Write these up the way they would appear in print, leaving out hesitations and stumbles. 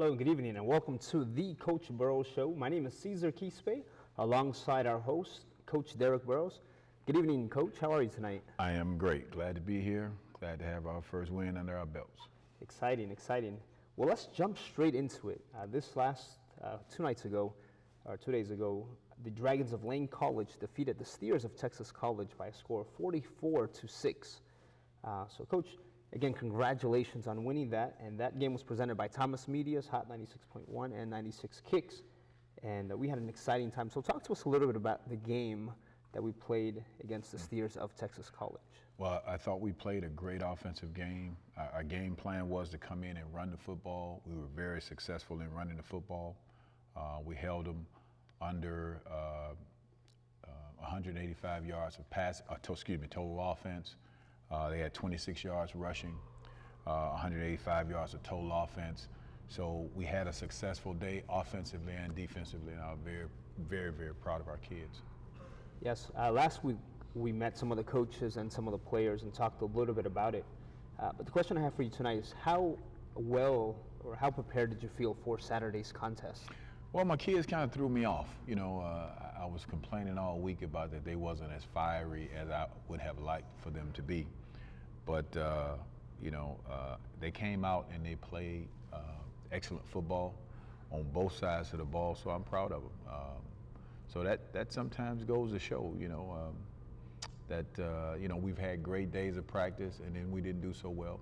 Hello, good evening, and welcome to the Coach Burroughs Show. My name is Cesar Quispe, alongside our host, Coach Derrick Burroughs. Good evening, Coach. How are you tonight? I am great. Glad to be here. Glad to have our first win under our belts. Exciting, exciting. Well, let's jump straight into it. This last 2 nights ago, or 2 days ago, the Dragons of Lane College defeated the Steers of Texas College by a score of 44-6. So, Coach, again, congratulations on winning that. And that game was presented by Thomas Media's Hot 96.1 and 96 Kicks. And we had an exciting time. So talk to us a little bit about the game that we played against the Steers of Texas College. Well, I thought we played a great offensive game. Our game plan was to come in and run the football. We were very successful in running the football. We held them under 185 yards of total offense. They had 26 yards rushing, 185 yards of total offense. So we had a successful day offensively and defensively, and I'm very, very, very proud of our kids. Yes, last week we met some of the coaches and some of the players and talked a little bit about it. But the question I have for you tonight is how well or how prepared did you feel for Saturday's contest? Well, my kids kind of threw me off. You know, I was complaining all week about that they wasn't as fiery as I would have liked for them to be. But, they came out and they played excellent football on both sides of the ball, so I'm proud of them. So that sometimes goes to show, that we've had great days of practice and then we didn't do so well.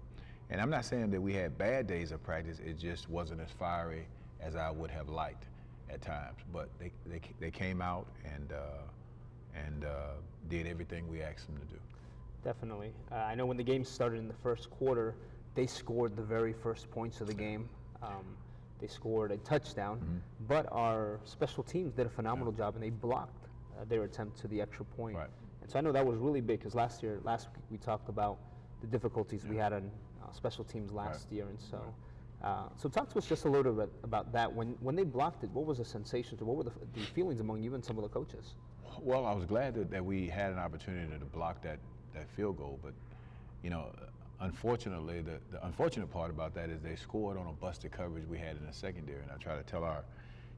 And I'm not saying that we had bad days of practice, it just wasn't as fiery as I would have liked at times. But they came out and did everything we asked them to do. Definitely. I know when the game started in the first quarter, they scored the very first points of the game. They scored a touchdown, but our special teams did a phenomenal job, and they blocked their attempt to the extra point. Right. And so I know that was really big because last week we talked about the difficulties we had on special teams last year, and so so talk to us just a little bit about that. When they blocked it, what was the sensations, or what were the feelings among you and some of the coaches? Well, I was glad that we had an opportunity to block that field goal, but unfortunately, the unfortunate part about that is they scored on a busted coverage we had in the secondary, and I try to tell our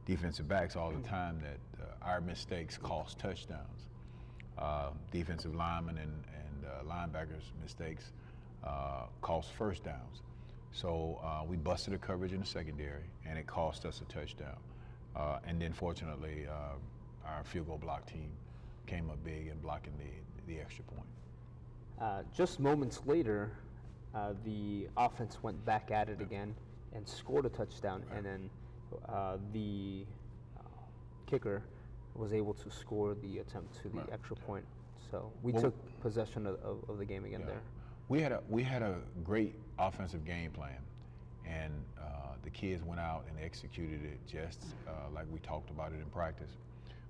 defensive backs all the time that our mistakes cost touchdowns. Defensive linemen and linebackers' mistakes cost first downs. So we busted a coverage in the secondary, and it cost us a touchdown. And then fortunately, our field goal block team came up big in blocking the extra point. Just moments later, the offense went back at it again and scored a touchdown, and then the kicker was able to score the attempt to the extra point. So we took possession of the game again there. We had a great offensive game plan, and the kids went out and executed it just like we talked about it in practice.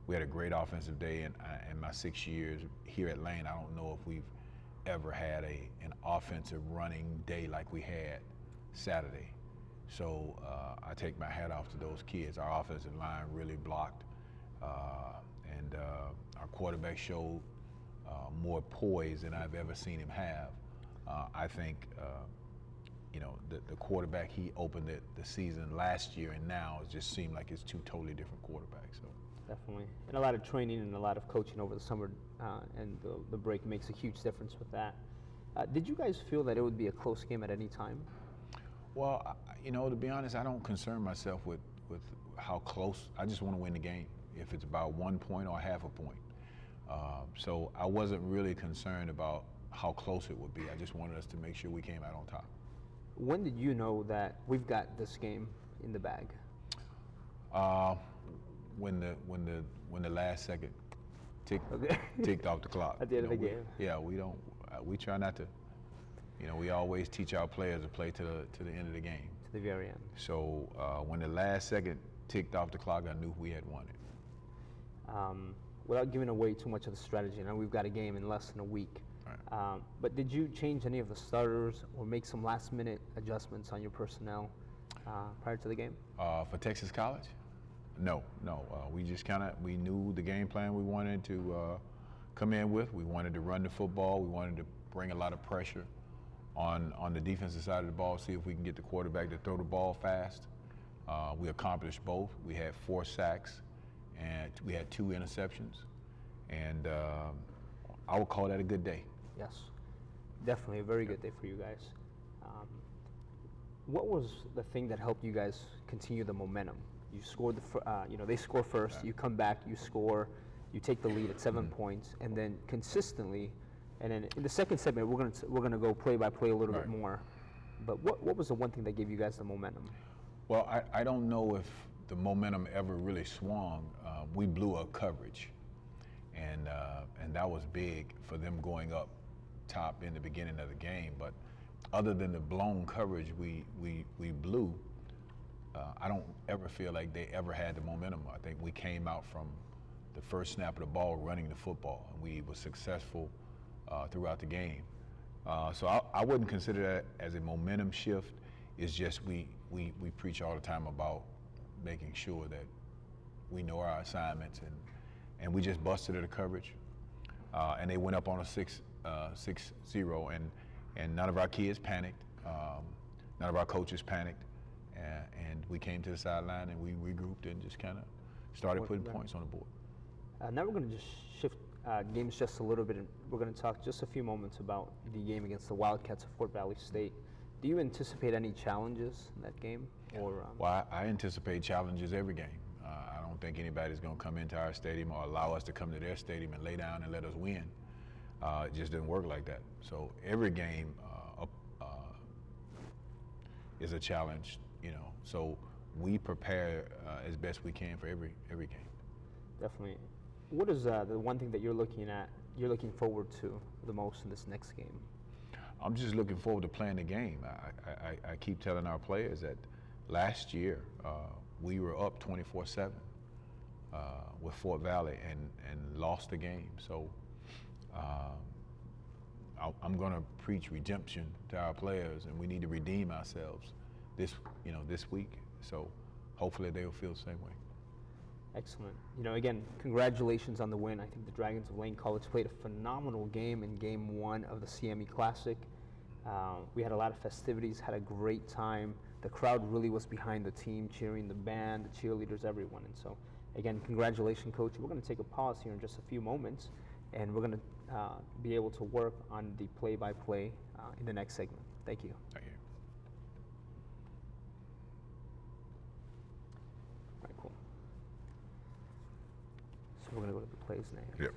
We had a great offensive day, and in my 6 years here at Lane, I don't know if we've ever had an offensive running day like we had Saturday. So I take my hat off to those kids. Our offensive line really blocked, and our quarterback showed more poise than I've ever seen him have. I think the quarterback he opened the season last year and now it just seemed like it's two totally different quarterbacks. So. Definitely. And a lot of training and a lot of coaching over the summer, and the break makes a huge difference with that. Did you guys feel that it would be a close game at any time? Well, to be honest, I don't concern myself with how close. I just want to win the game, if it's about 1 point or half a point. So I wasn't really concerned about how close it would be. I just wanted us to make sure we came out on top. When did you know that we've got this game in the bag? When the last second ticked off the clock. At the end of the game. Yeah, we try not to. We always teach our players to play to the end of the game. To the very end. So when the last second ticked off the clock, I knew we had won it. Without giving away too much of the strategy, I know we've got a game in less than a week. Right. But did you change any of the starters or make some last-minute adjustments on your personnel prior to the game? For Texas College? No. We just we knew the game plan we wanted to come in with. We wanted to run the football. We wanted to bring a lot of pressure on the defensive side of the ball, see if we can get the quarterback to throw the ball fast. We accomplished both. We had 4 sacks, and we had 2 interceptions, and I would call that a good day. Yes, definitely a very good day for you guys. What was the thing that helped you guys continue the momentum? You scored they score first. Right. You come back, you score, you take the lead at 7 points, and then consistently, and then in the second segment we're gonna go play by play a little bit Right. more. But what was the one thing that gave you guys the momentum? Well, I don't know if the momentum ever really swung. We blew a coverage, and that was big for them going up top in the beginning of the game. But other than the blown coverage we blew, I don't ever feel like they ever had the momentum. I think we came out from the first snap of the ball running the football, and we were successful throughout the game. So I wouldn't consider that as a momentum shift. It's just we preach all the time about making sure that we know our assignments, and we just busted the coverage, and they went up on a 6-0, and none of our kids panicked, none of our coaches panicked, and we came to the sideline and we regrouped and just kind of started putting points on the board. Now we're going to just shift games just a little bit, and we're going to talk just a few moments about the game against the Wildcats of Fort Valley State. Do you anticipate any challenges in that game? Or Well, I anticipate challenges every game. I don't think anybody's going to come into our stadium or allow us to come to their stadium and lay down and let us win. It just didn't work like that. So every game is a challenge, So we prepare as best we can for every game. Definitely. What is the one thing that you're looking forward to the most in this next game? I'm just looking forward to playing the game. I keep telling our players that last year we were up 24-7 with Fort Valley and lost the game. So I'm going to preach redemption to our players, and we need to redeem ourselves this week. So hopefully they'll feel the same way. Excellent. Again, congratulations on the win. I think the Dragons of Lane College played a phenomenal game in Game 1 of the CME Classic. We had a lot of festivities, had a great time. The crowd really was behind the team, cheering the band, the cheerleaders, everyone. And so, again, congratulations, Coach. We're going to take a pause here in just a few moments, and we're going to be able to work on the play-by-play in the next segment. Thank you. Thank you. All right, cool. So we're going to go to the plays now. Yep.